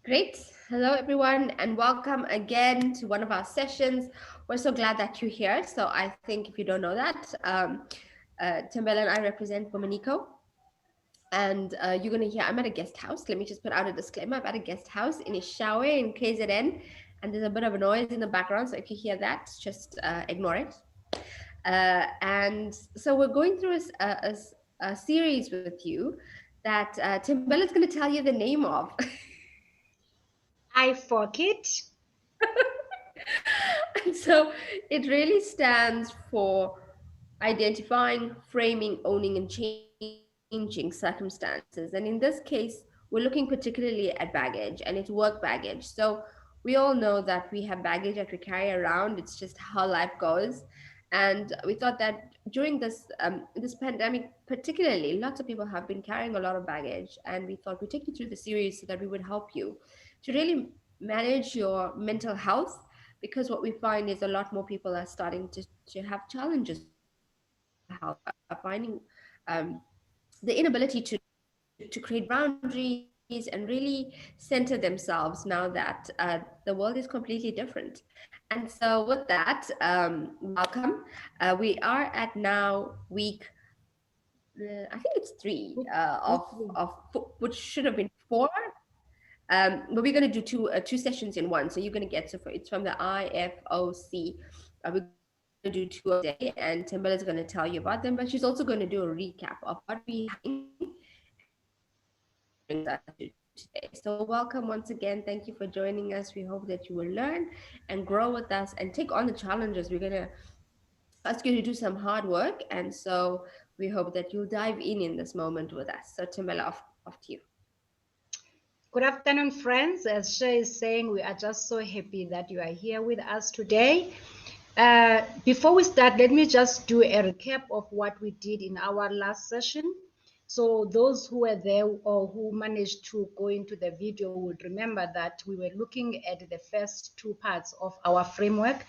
Great. Hello, everyone, and welcome again to one of our sessions. We're so glad that you're here. So, I think if you don't know that, Timbel and I represent Womanico, and you're going to hear I'm at a guest house. Let me just put out a disclaimer. I'm at a guest house in Ishawe in KZN, and there's a bit of a noise in the background. So, if you hear that, just ignore it. And so, we're going through a series with you that Timbel is going to tell you the name of. I forget. And so it really stands for identifying, framing, owning, and changing circumstances. And in this case, we're looking particularly at baggage and it's work baggage. So we all know that we have baggage that we carry around. It's just how life goes. And we thought that during this pandemic, particularly, lots of people have been carrying a lot of baggage, and we thought we'd take you through the series so that we would help you to really manage your mental health, because what we find is a lot more people are starting to have challenges with their mental health, are finding the inability to create boundaries and really center themselves now that the world is completely different. And so with that, welcome. We are at now week, I think it's three which should have been four. But we're going to do two sessions in one. So you're going to get, it's from the IFOC. We're going to do two of them today, and Timber is going to tell you about them, but she's also going to do a recap of what we and what she brings us to today. So welcome once again. Thank you for joining us. We hope that you will learn and grow with us and take on the challenges. We're going to ask you to do some hard work, and so we hope that you'll dive in this moment with us. So Timber, off to you. Good afternoon, friends. As Shay is saying, we are just so happy that you are here with us today. Before we start, let me just do a recap of what we did in our last session. So those who were there or who managed to go into the video would remember that we were looking at the first two parts of our framework,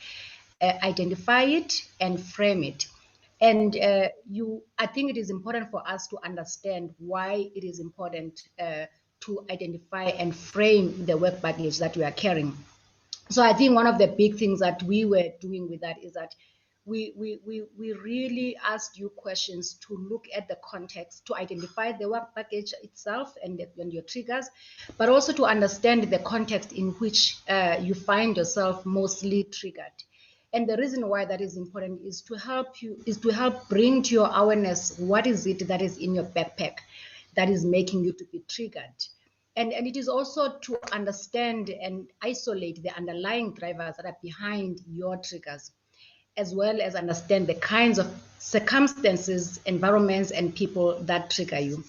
identify it and frame it. And I think it is important for us to understand why it is important to identify and frame the work baggage that we are carrying. So I think one of the big things that we were doing with that is that we really asked you questions to look at the context, to identify the work package itself and your triggers, but also to understand the context in which you find yourself mostly triggered. And the reason why that is important is to help bring to your awareness what is it that is in your backpack that is making you to be triggered. And it is also to understand and isolate the underlying drivers that are behind your triggers, as well as understand the kinds of circumstances, environments, and people that trigger you.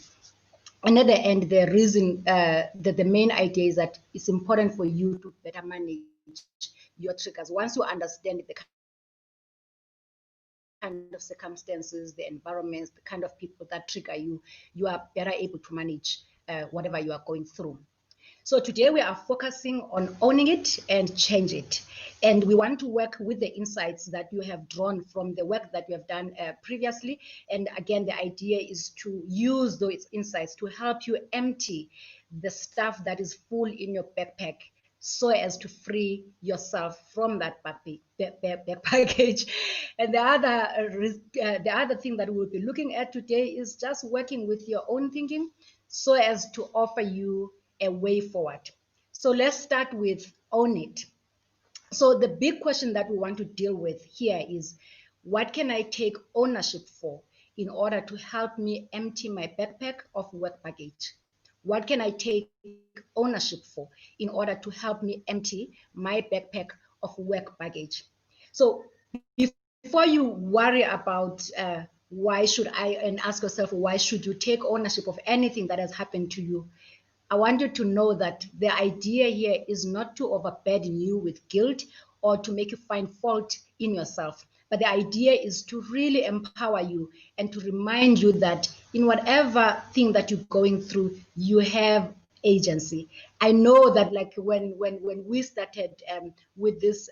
And at the end, the reason that the main idea is that it's important for you to better manage your triggers. Once you understand the kind of circumstances, the environments, the kind of people that trigger you, you are better able to manage whatever you are going through. So today we are focusing on owning it and change it. And we want to work with the insights that you have drawn from the work that you have done previously. And again, the idea is to use those insights to help you empty the stuff that is full in your backpack so as to free yourself from that baggage. And the other thing that we'll be looking at today is just working with your own thinking so as to offer you a way forward. So let's start with own it. So the big question that we want to deal with here is, what can I take ownership for in order to help me empty my backpack of work baggage? What can I take ownership for in order to help me empty my backpack of work baggage? So before you worry about why should I, and ask yourself, why should you take ownership of anything that has happened to you? I want you to know that the idea here is not to overburden you with guilt or to make you find fault in yourself. But the idea is to really empower you and to remind you that in whatever thing that you're going through, you have agency. I know that, like when we started with this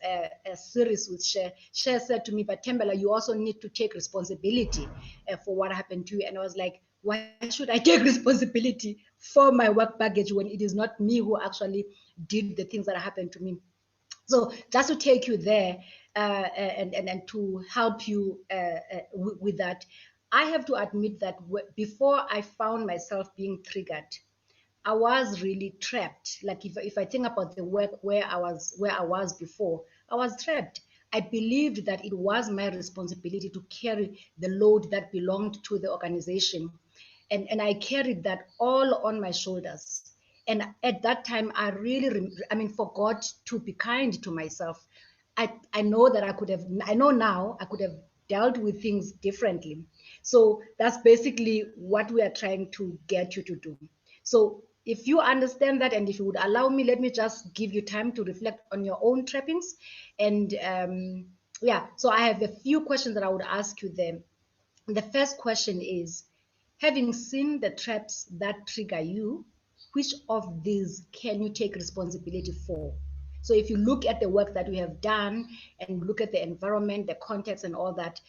series with Cher said to me, but Tembela, you also need to take responsibility for what happened to you. And I was like, Why should I take responsibility for my work baggage when it is not me who actually did the things that happened to me? So just to take you there and to help you with that, I have to admit that before I found myself being triggered, I was really trapped. Like if I think about the work where I was before, I was trapped. I believed that it was my responsibility to carry the load that belonged to the organization. And I carried that all on my shoulders. And at that time, I really, forgot to be kind to myself. I know that I know now I could have dealt with things differently. So that's basically what we are trying to get you to do. So if you understand that, and if you would allow me, let me just give you time to reflect on your own trappings. And yeah, so I have a few questions that I would ask you there. The first question is, having seen the traps that trigger you, which of these can you take responsibility for? So if you look at the work that we have done and look at the environment, the context, and all that,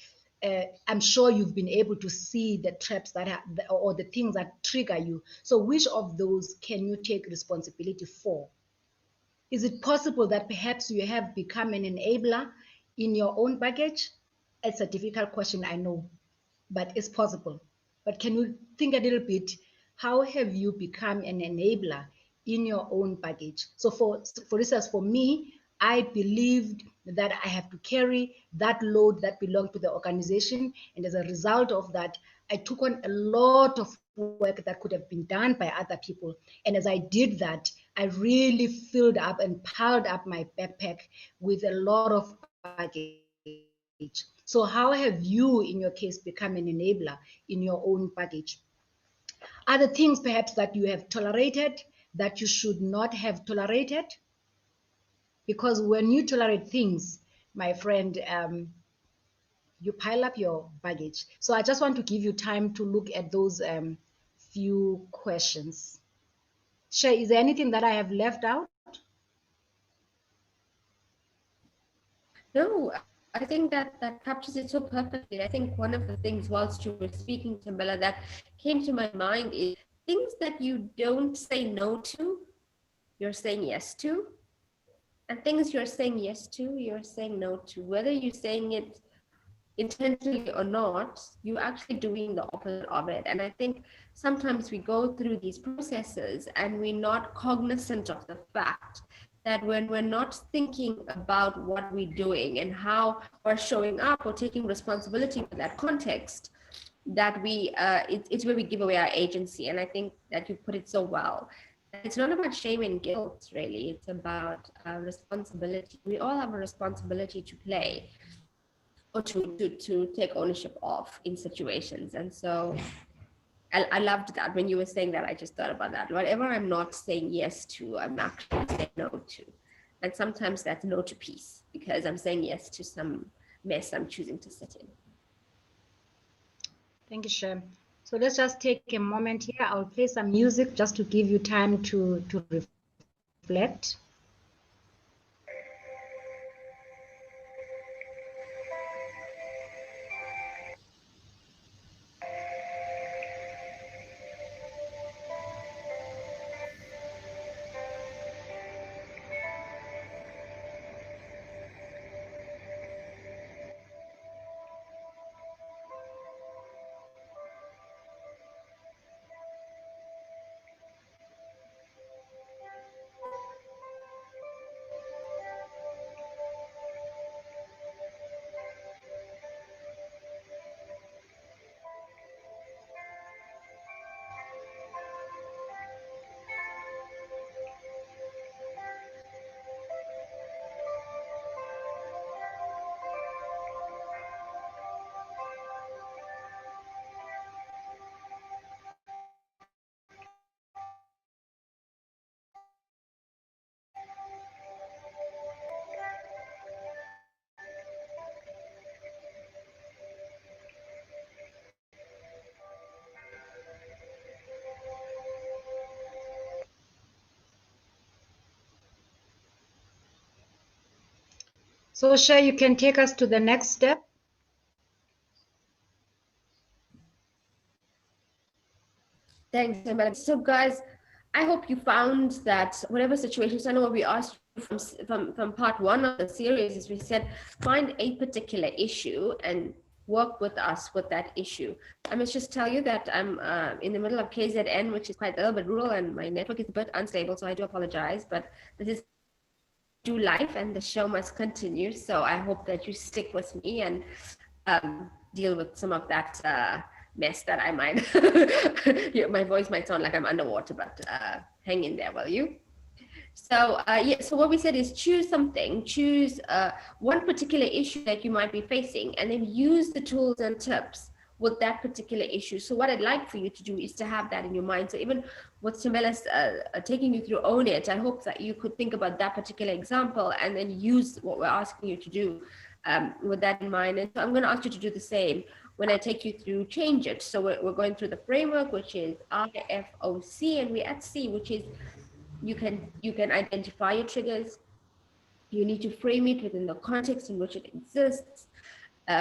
I'm sure you've been able to see the traps that have, or the things that trigger you. So which of those can you take responsibility for? Is it possible that perhaps you have become an enabler in your own baggage? It's a difficult question, I know, but it's possible. But can you think a little bit? How have you become an enabler in your own baggage? So, for instance, for me, I believed that I have to carry that load that belonged to the organization, and as a result of that, I took on a lot of work that could have been done by other people. And as I did that, I really filled up and piled up my backpack with a lot of baggage. So how have you, in your case, become an enabler in your own baggage? Are the things perhaps that you have tolerated that you should not have tolerated? Because when you tolerate things, my friend, you pile up your baggage. So I just want to give you time to look at those few questions. Shay, is there anything that I have left out? No, I think that captures it so perfectly. I think one of the things whilst you were speaking, Tambella, that came to my mind is things that you don't say no to, you're saying yes to, and things you're saying yes to, you're saying no to. Whether you're saying it intentionally or not, you're actually doing the opposite of it. And I think sometimes we go through these processes and we're not cognizant of the fact that when we're not thinking about what we're doing and how we're showing up or taking responsibility for that context, that it's where we give away our agency. And I think that you put it so well, that it's not about shame and guilt, really. It's about responsibility. We all have a responsibility to play or to take ownership of in situations. And so I loved that. When you were saying that, I just thought about that. Whatever I'm not saying yes to, I'm actually saying no to. And sometimes that's no to peace, because I'm saying yes to some mess I'm choosing to sit in. Thank you, Shay. So let's just take a moment here. I'll play some music just to give you time to reflect. So, Shay, you can take us to the next step. Thanks, Amanda. So, guys, I hope you found that whatever situations, I know what we asked you from part one of the series is we said find a particular issue and work with us with that issue. I must just tell you that I'm in the middle of KZN, which is quite a little bit rural, and my network is a bit unstable, so I do apologize. But this is how we do life, and the show must continue. So I hope that you stick with me and deal with some of that mess that I might. Yeah, my voice might sound like I'm underwater, but hang in there, will you? So yeah, so what we said is choose something, choose one particular issue that you might be facing, and then use the tools and tips with that particular issue. So what I'd like for you to do is to have that in your mind. So even with Tamila's taking you through Own It, I hope that you could think about that particular example and then use what we're asking you to do with that in mind. And so I'm going to ask you to do the same when I take you through Change It. So we're going through the framework, which is IFOC, and we're at C, which is you can identify your triggers. You need to frame it within the context in which it exists,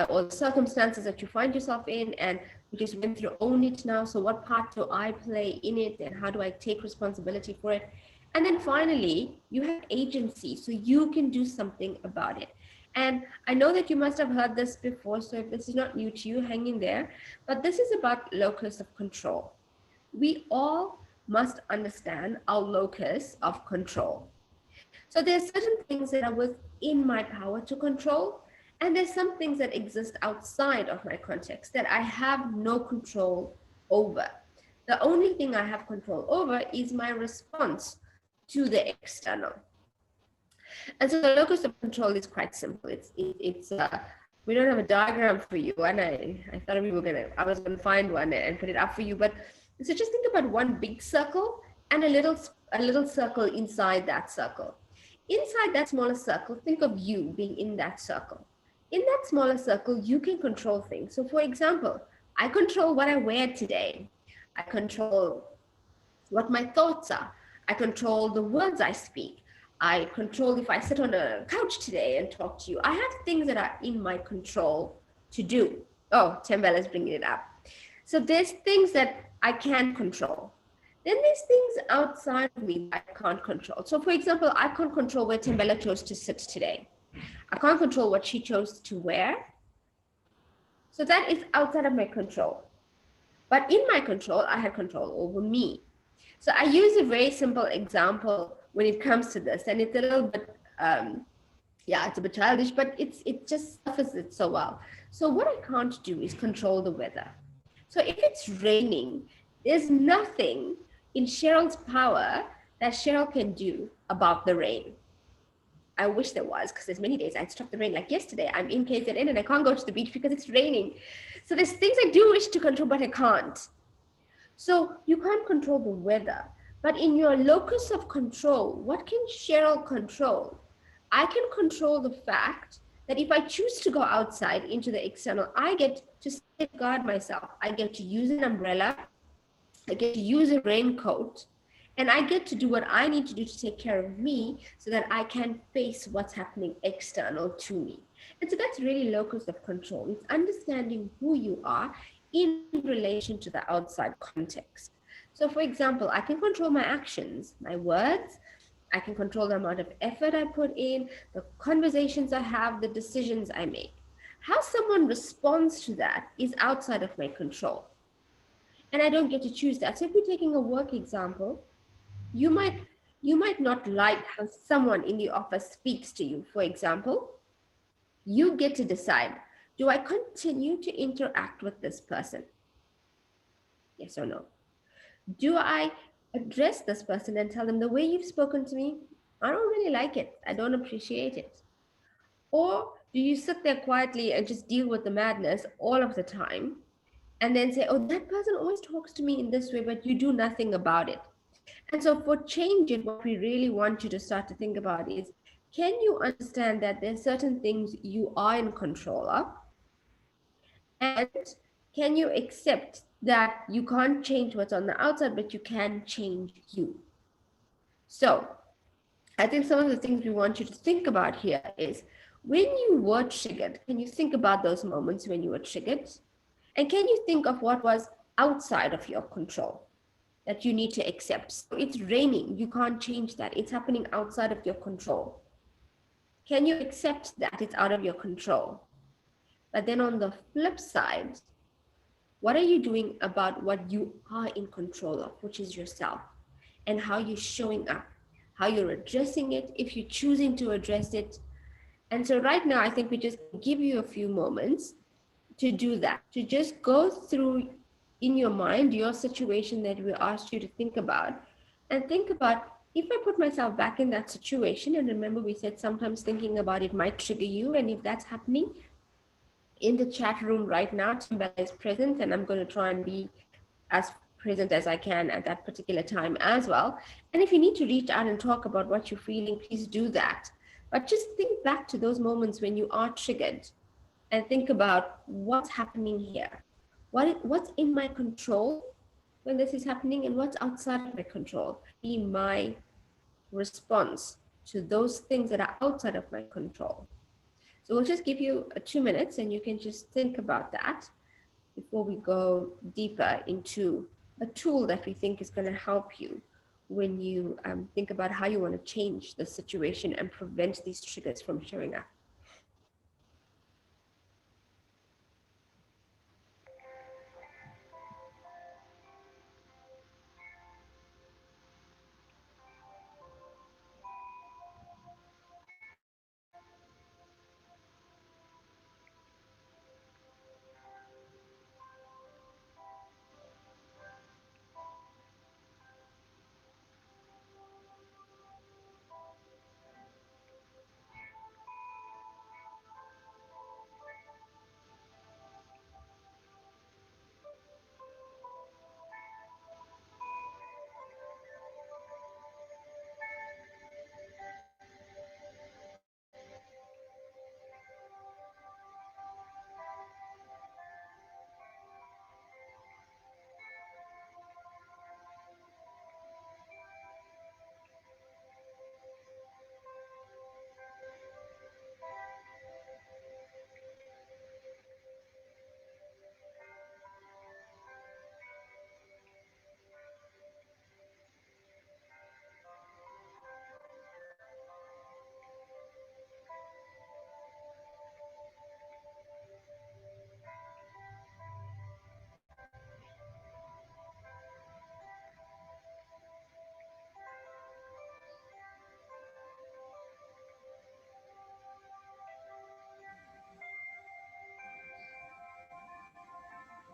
or the circumstances that you find yourself in, and we just went through Own It now. So what part do I play in it, and how do I take responsibility for it? And then finally, you have agency, so you can do something about it. And I know that you must have heard this before, so if this is not new to you, hang in there. But this is about locus of control. We all must understand our locus of control. So there's certain things that are within my power to control, and there's some things that exist outside of my context that I have no control over. The only thing I have control over is my response to the external. And so the locus of control is quite simple. It's we don't have a diagram for you, and I thought I was gonna find one and put it up for you. But so just think about one big circle and a little circle inside that circle. Inside that smaller circle, think of you being in that circle. In that smaller circle, you can control things. So, for example, I control what I wear today. I control what my thoughts are. I control the words I speak. I control if I sit on a couch today and talk to you. I have things that are in my control to do. Oh, Tembel is bringing it up. So there's things that I can control. Then there's things outside of me that I can't control. So for example, I can't control where Tembella chose to sit today. I can't control what she chose to wear. So that is outside of my control. But in my control, I have control over me. So I use a very simple example when it comes to this, and it's a little bit, yeah, it's a bit childish, but it just surfaces it so well. So what I can't do is control the weather. So if it's raining, there's nothing in Cheryl's power that Cheryl can do about the rain. I wish there was, because there's many days I'd stop the rain. Like yesterday, I'm in KZN and I can't go to the beach because it's raining. So there's things I do wish to control, but I can't. So you can't control the weather, but in your locus of control, what can Cheryl control? I can control the fact that if I choose to go outside into the external, I get to safeguard myself. I get to use an umbrella, I get to use a raincoat, and I get to do what I need to do to take care of me so that I can face what's happening external to me. And so that's really locus of control. It's understanding who you are in relation to the outside context. So for example, I can control my actions, my words. I can control the amount of effort I put in, the conversations I have, the decisions I make. How someone responds to that is outside of my control. And I don't get to choose that. So if we're taking a work example, you might not like how someone in the office speaks to you, for example. You get to decide, do I continue to interact with this person? Yes or no? Do I address this person and tell them the way you've spoken to me, I don't really like it. I don't appreciate it. Or do you sit there quietly and just deal with the madness all of the time and then say, oh, that person always talks to me in this way, but you do nothing about it? And so for Change It, what we really want you to start to think about is, can you understand that there's certain things you are in control of? And can you accept that you can't change what's on the outside, but you can change you? So I think some of the things we want you to think about here is, when you were triggered, can you think about those moments when you were triggered? And can you think of what was outside of your control? that you need to accept. So it's raining. You can't change that. It's happening outside of your control. Can you accept that it's out of your control? But then on the flip side, what are you doing about what you are in control of, which is yourself, and how you're showing up, how you're addressing it, if you're choosing to address it. And so right now, I think we just give you a few moments to do that, to just go through in your mind your situation that we asked you to think about, and think about, if I put myself back in that situation, and remember we said sometimes thinking about it might trigger you, and if that's happening in the chat room right now, Timbella is present, and I'm going to try and be as present as I can at that particular time as well. And if you need to reach out and talk about what you're feeling, please do that. But just think back to those moments when you are triggered, and think about what's happening here. What's in my control when this is happening, and what's outside of my control? Be my response to those things that are outside of my control. So we'll just give you 2 minutes, and you can just think about that before we go deeper into a tool that we think is going to help you when you think about how you want to change the situation and prevent these triggers from showing up.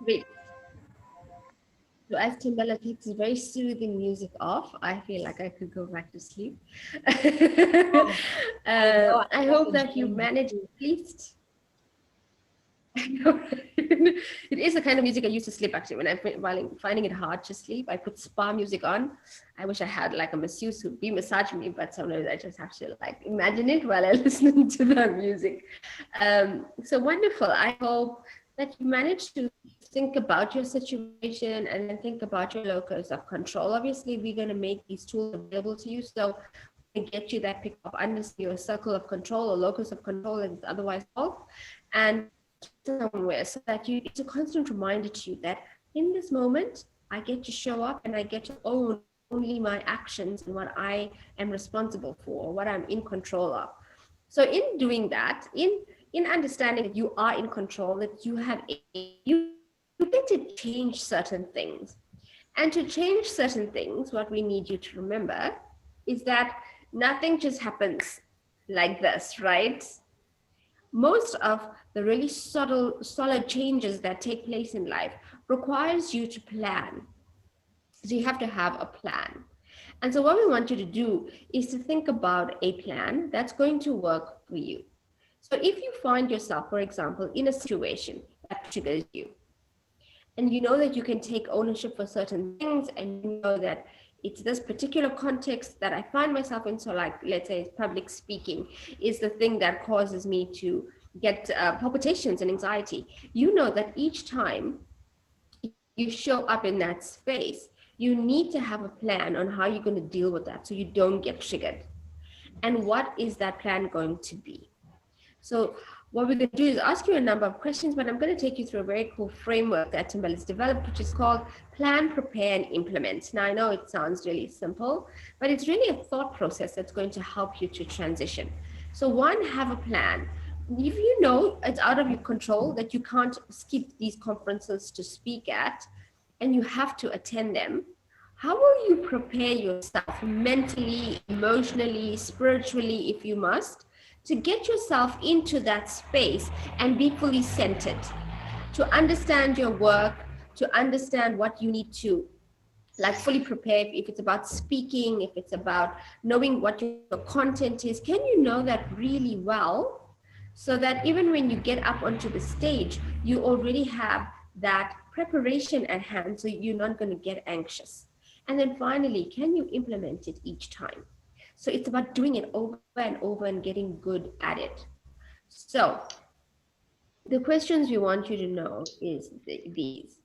Great. So as Timbala takes very soothing music off, I feel like I could go back to sleep. Oh, I know. I'm I just hope that you've enjoying the managed tea. at least. It is the kind of music I used to sleep actually. When while finding it hard to sleep, I put spa music on. I wish I had like a masseuse who'd be massaging me, but sometimes I just have to like imagine it while I listen to the music. So wonderful. I hope that you managed to think about your situation and then think about your locus of control. Obviously, we're going to make these tools available to you. So we're going to get you that pick up under your circle of control or locus of control as it's otherwise called. And somewhere so that it's a constant reminder to you that in this moment, I get to show up and I get to own only my actions and what I am responsible for, what I'm in control of. So in doing that, in understanding that you are in control, that you have you get to change certain things. And to change certain things, what we need you to remember is that nothing just happens like this, right? Most of the really subtle, solid changes that take place in life requires you to plan. So you have to have a plan. And so what we want you to do is to think about a plan that's going to work for you. So if you find yourself, for example, in a situation that triggers you, and you know that you can take ownership for certain things, and you know that it's this particular context that I find myself in. So like, let's say public speaking is the thing that causes me to get palpitations and anxiety. You know that each time you show up in that space, you need to have a plan on how you're going to deal with that so you don't get triggered. And what is that plan going to be? So What we're going to do is ask you a number of questions, but I'm going to take you through a very cool framework that Timbal has developed, which is called plan, prepare, and implement. Now, I know it sounds really simple, but it's really a thought process that's going to help you to transition. So, one, have a plan. If you know it's out of your control that you can't skip these conferences to speak at, and you have to attend them, how will you prepare yourself mentally, emotionally, spiritually, if you must, to get yourself into that space and be fully centered, to understand your work, to understand what you need to like fully prepare if it's about speaking, if it's about knowing what your content is? Can you know that really well so that even when you get up onto the stage, you already have that preparation at hand so you're not going to get anxious? And then finally, can you implement it each time? So it's about doing it over and over and getting good at it. So the questions we want you to know is these.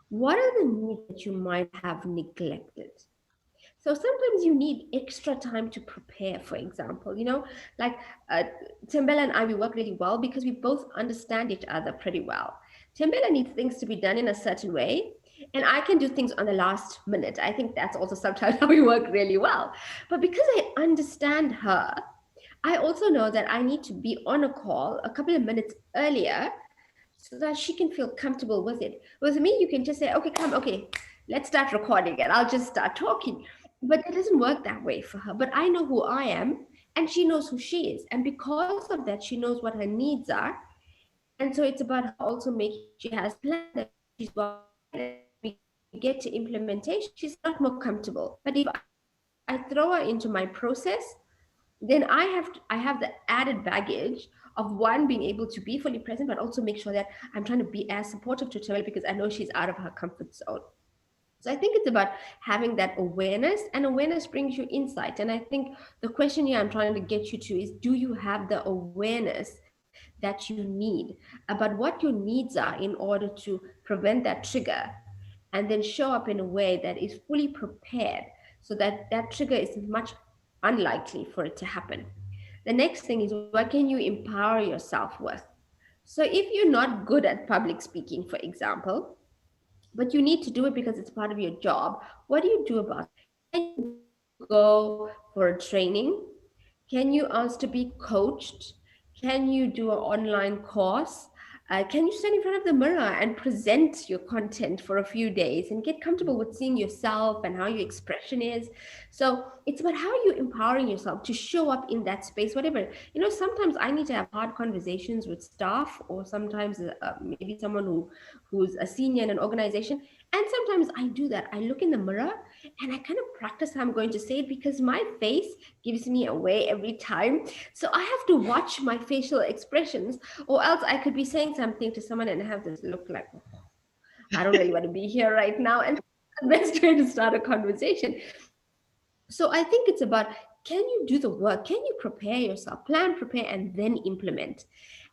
What are the needs that you might have neglected? So sometimes you need extra time to prepare, for example, like uh, Timbella and I, we work really well because we both understand each other pretty well. Timbella needs things to be done in a certain way, and I can do things on the last minute. I think that's also sometimes how we work really well. But because I understand her, I also know that I need to be on a call a couple of minutes earlier so that she can feel comfortable with it. With me, you can just say, okay, come, okay, let's start recording and I'll just start talking. But it doesn't work that way for her. But I know who I am and she knows who she is. And because of that, she knows what her needs are. And so it's about her also making sure she has a plan that she's well prepared. And when we get to implementation, she's a lot more comfortable. But if I throw her into my process, then I have the added baggage of one, being able to be fully present, but also make sure that I'm trying to be as supportive to Terrell because I know she's out of her comfort zone. So I think it's about having that awareness, and awareness brings you insight. And I think the question here I'm trying to get you to is, do you have the awareness that you need about what your needs are in order to prevent that trigger, and then show up in a way that is fully prepared so that that trigger is much unlikely for it to happen? The next thing is, what can you empower yourself with? So if you're not good at public speaking, for example, but you need to do it because it's part of your job, what do you do about it? Can you go for a training? Can you ask to be coached? Can you do an online course? Can you stand in front of the mirror and present your content for a few days and get comfortable with seeing yourself and how your expression is? So it's about how you're empowering yourself to show up in that space, whatever. Sometimes I need to have hard conversations with staff, or sometimes maybe someone who's a senior in an organization. And sometimes I do that. I look in the mirror and I kind of practice how I'm going to say it because my face gives me away every time. So I have to watch my facial expressions, or else I could be saying something to someone and have this look like, I don't really want to be here right now. And the best way to start a conversation. So I think it's about, can you do the work? Can you prepare yourself? Plan, prepare, and then implement.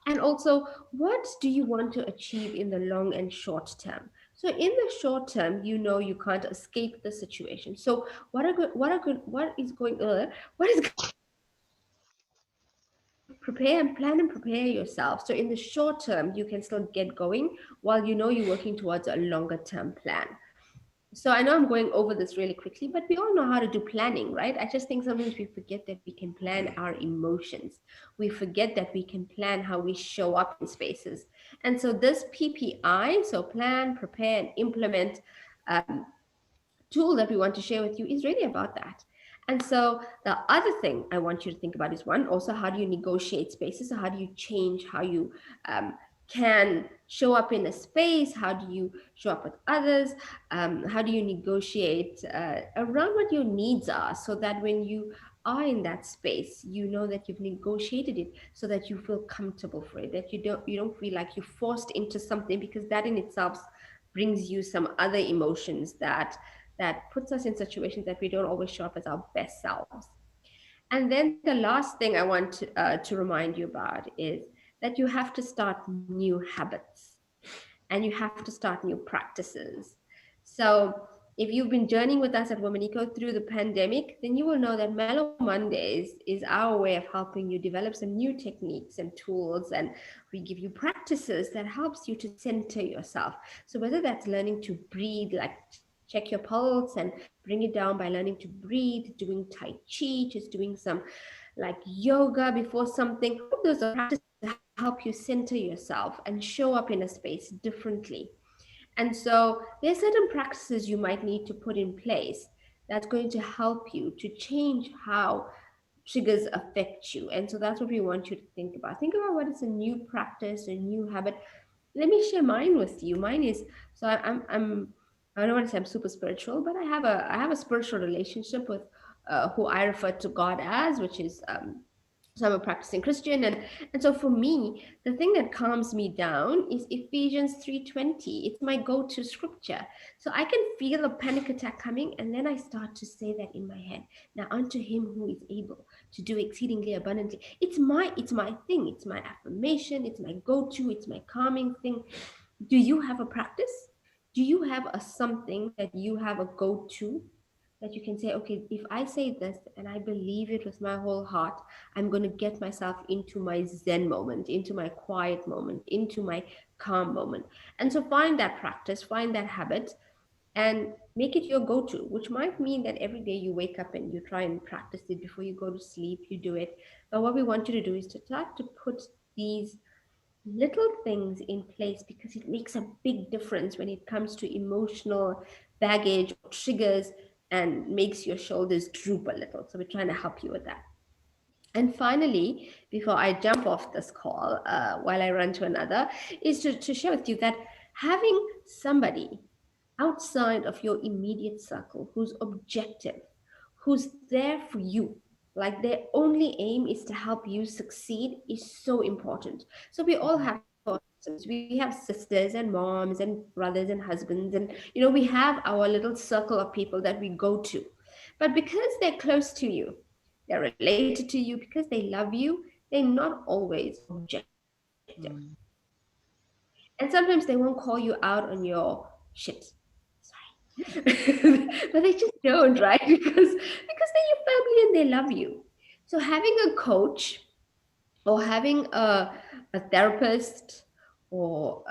And also, what do you want to achieve in the long and short term? So in the short term, you can't escape the situation. So what is going to help you prepare and plan and prepare yourself, so in the short term you can still get going while you're working towards a longer term plan. So I know I'm going over this really quickly, but we all know how to do planning, right? I just think sometimes we forget that we can plan our emotions. We forget that we can plan how we show up in spaces. And so this PPI, so plan, prepare, and implement, um, tool that we want to share with you is really about that. And so the other thing I want you to think about is, one, also, how do you negotiate spaces? So how do you change how you can show up in a space? How do you show up with others? How do you negotiate around what your needs are, so that when you are in that space, you know that you've negotiated it so that you feel comfortable for it, that you don't feel like you're forced into something, because that in itself brings you some other emotions that puts us in situations that we don't always show up as our best selves. And then the last thing I want to remind you about is that you have to start new habits and you have to start new practices. So If you've been journeying with us at Women Eco through the pandemic, then you will know that Mellow Mondays is our way of helping you develop some new techniques and tools, and we give you practices that helps you to center yourself. So whether that's learning to breathe, like check your pulse and bring it down by learning to breathe, doing Tai Chi, just doing some like yoga before something, all those are practices that help you center yourself and show up in a space differently. And so there are certain practices you might need to put in place that's going to help you to change how triggers affect you. And so that's what we want you to think about. Think about what is a new practice, a new habit. Let me share mine with you. Mine is so I don't want to say I'm super spiritual, but I have a spiritual relationship with who I refer to God as, which is so I'm a practicing Christian, and so for me, the thing that calms me down is Ephesians 3:20. It's my go-to scripture. So I can feel a panic attack coming, and then I start to say that in my head. Now unto him who is able to do exceedingly abundantly. It's my thing, it's my affirmation, it's my go-to, it's my calming thing. Do you have a practice? Do you have a something that you have a go-to that you can say, okay, if I say this and I believe it with my whole heart, I'm going to get myself into my Zen moment, into my quiet moment, into my calm moment. And so find that practice, find that habit, and make it your go to, which might mean that every day you wake up and you try and practice it before you go to sleep, you do it. But what we want you to do is to start to put these little things in place because it makes a big difference when it comes to emotional baggage or triggers and makes your shoulders droop a little. So we're trying to help you with that. And finally, before I jump off this call, while I run to another, is to share with you that having somebody outside of your immediate circle who's objective, who's there for you, like their only aim is to help you succeed, is so important. So we all have supporters. We have sisters and moms and brothers and husbands, and we have our little circle of people that we go to. But because they're close to you, they're related to you, because they love you, they're not always objective. Mm. And sometimes they won't call you out on your shit. Sorry. But they just don't, right? Because they're your family and they love you. So having a coach or having a therapist or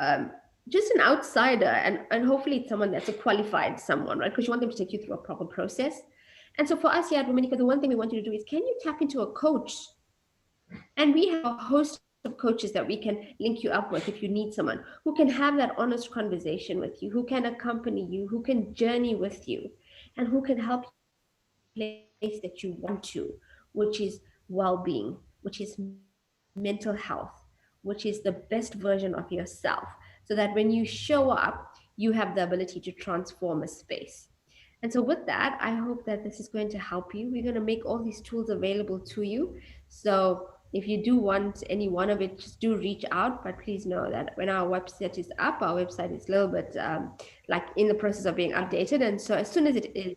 just an outsider, and hopefully it's someone that's a qualified someone, right? Because you want them to take you through a proper process. And so for us here at Womenica, the one thing we want you to do is, can you tap into a coach? And we have a host of coaches that we can link you up with if you need someone who can have that honest conversation with you, who can accompany you, who can journey with you, and who can help you get to the place that you want to, which is well-being, which is mental health, which is the best version of yourself, so that when you show up, you have the ability to transform a space. And so, with that, I hope that this is going to help you. We're going to make all these tools available to you. So, if you do want any one of it, just do reach out. But please know that when our website is up, our website is a little bit like in the process of being updated. And so, as soon as it is,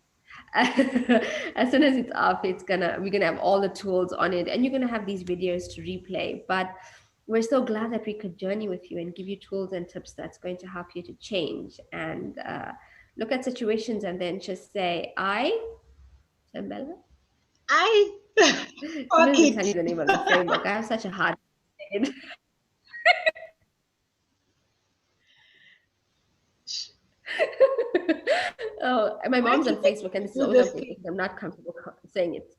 as soon as it's up, we're gonna have all the tools on it, and you're gonna have these videos to replay. But we're so glad that we could journey with you and give you tools and tips that's going to help you to change and look at situations and then just say, Tambella. I Sometimes I pocket. can't use the name of the framework. I have such a hard time saying it. Oh, my Why mom's do on they Facebook, and this is do always on this Facebook thing? because I'm not comfortable saying it.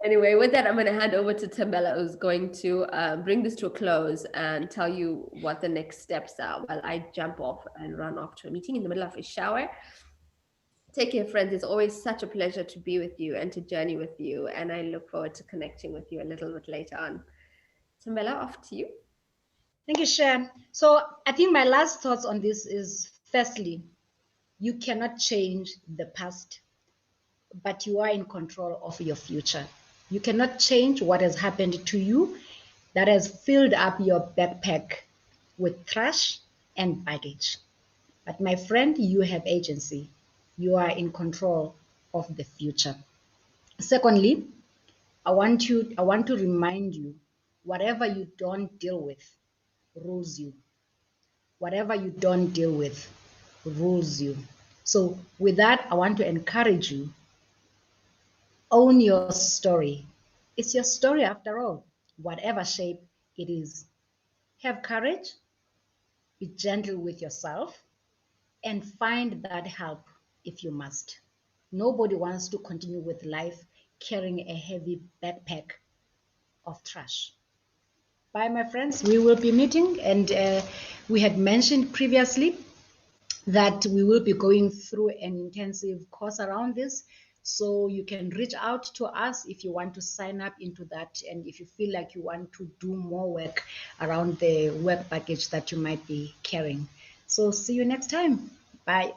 Anyway, with that, I'm going to hand over to Tambella, who's going to bring this to a close and tell you what the next steps are while I jump off and run off to a meeting in the middle of a shower. Take care, friends. It's always such a pleasure to be with you and to journey with you. And I look forward to connecting with you a little bit later on. Tambella, off to you. Thank you, Shan. So I think my last thoughts on this is, firstly, you cannot change the past, but you are in control of your future. You cannot change what has happened to you that has filled up your backpack with trash and baggage. But my friend, you have agency. You are in control of the future. Secondly, I want to remind you, whatever you don't deal with rules you. Whatever you don't deal with rules you. So, with that, I want to encourage you, own your story. It's your story after all, whatever shape it is. Have courage, be gentle with yourself, and find that help if you must. Nobody wants to continue with life carrying a heavy backpack of trash. Bye, my friends. We will be meeting, and we had mentioned previously that we will be going through an intensive course around this. So you can reach out to us if you want to sign up into that, and if you feel like you want to do more work around the work package that you might be carrying. So see you next time. Bye.